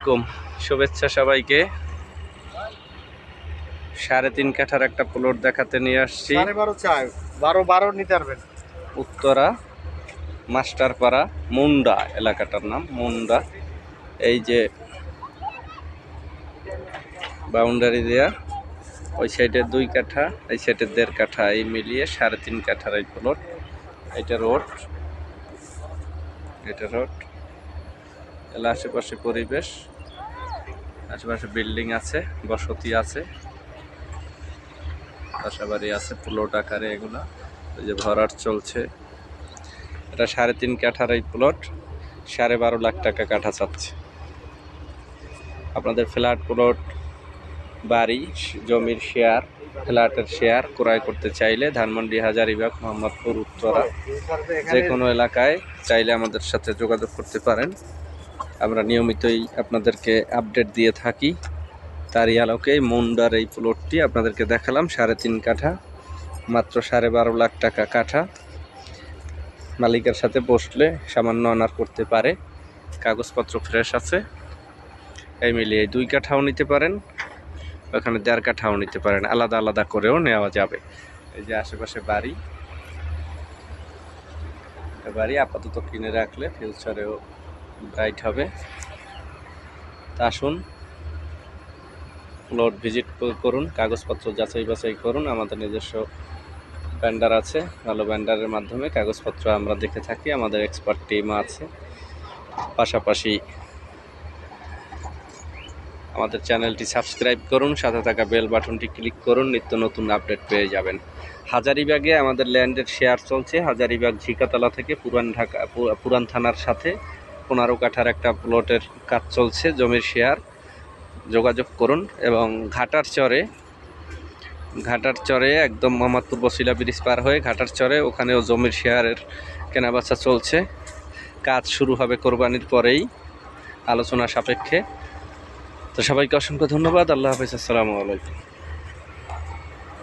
আলাইকুম, শুভেচ্ছা সবাইকে। 3.5 কাঠার একটা প্লট দেখাতে নিয়ে আসছি। 12 নিতে পারবেন। উত্তরা মাস্টারপাড়া মুন্ডা এলাকাটার নাম মুন্ডা। এই যে বাউন্ডারি দেয়া, ওই সাইডে 2 কাঠা, এই সাইডে 1.5 কাঠা, এই মিলিয়ে 3.5 কাঠার এই প্লট। এটা রোড, এলা আশেপাশে পরিবেশ, আশেপাশে বিল্ডিং আছে, বসতি আছে, বাসাবাড়ি আছে, প্লট আকারে এগুলা। এই যে ভরাট চলছে। এটা 3.5 কাঠার এই প্লট, 12.5 লাখ টাকা কাঠা চাচ্ছে। আপনাদের ফ্ল্যাট, প্লট, বাড়ি, জমির শেয়ার, ফ্ল্যাটের শেয়ার ক্রয় করতে চাইলে ধানমন্ডি, হাজারীবাগ, মোহাম্মদপুর, উত্তরা যে কোনো এলাকায় চাইলে আমাদের সাথে যোগাযোগ করতে পারেন। আমরা নিয়মিতই আপনাদেরকে আপডেট দিয়ে থাকি। তারই আলোকে মুন্ডার এই প্লটটি আপনাদেরকে দেখালাম। 3.5 কাঠা, মাত্র 12.5 লাখ টাকা কাঠা। মালিকের সাথে বসলে সামান্য অনার করতে পারে, কাগজপত্র ফ্রেশ আছে। এই মিলিয়ে 2 কাঠাও নিতে পারেন, ওখানে 1.5 কাঠাও নিতে পারেন, আলাদা আলাদা করেও নেওয়া যাবে। এই যে আশেপাশে বাড়ি আপাতত কিনে রাখলে ফিউচারেও ব্রাইট হবে। তা আসুন, প্লট ভিজিট করুন, কাগজপত্র যাচাই বাছাই করুন। আমাদের নিজস্ব ভেন্ডার আছে, ভালো ভেন্ডারের মাধ্যমে কাগজপত্র আমরা দেখে থাকি, আমাদের এক্সপার্ট টিম আছে। পাশাপাশি আমাদের চ্যানেলটি সাবস্ক্রাইব করুন, সাথে থাকা বেল বাটনটি ক্লিক করুন, নিত্য নতুন আপডেট পেয়ে যাবেন। হাজারীবাগে আমাদের ল্যান্ডের শেয়ার চলছে। হাজারীবাগ ঝিকাতলা থেকে পুরান থানার সাথে 15 কাঠার একটা প্লটের কাজ চলছে, জমির শেয়ার। যোগাযোগ করুন। এবং ঘাটার চরে একদম মোহাম্মদপুর বসিলা ব্রিজ পার হয়ে ঘাটার চরে, ওখানেও জমির শেয়ারের কেনাবেচা চলছে। কাজ শুরু হবে কোরবানির পরেই, আলোচনা সাপেক্ষে। তো সবাইকে অসংখ্য ধন্যবাদ। আল্লাহ হাফেজ, আসসালামু আলাইকুম।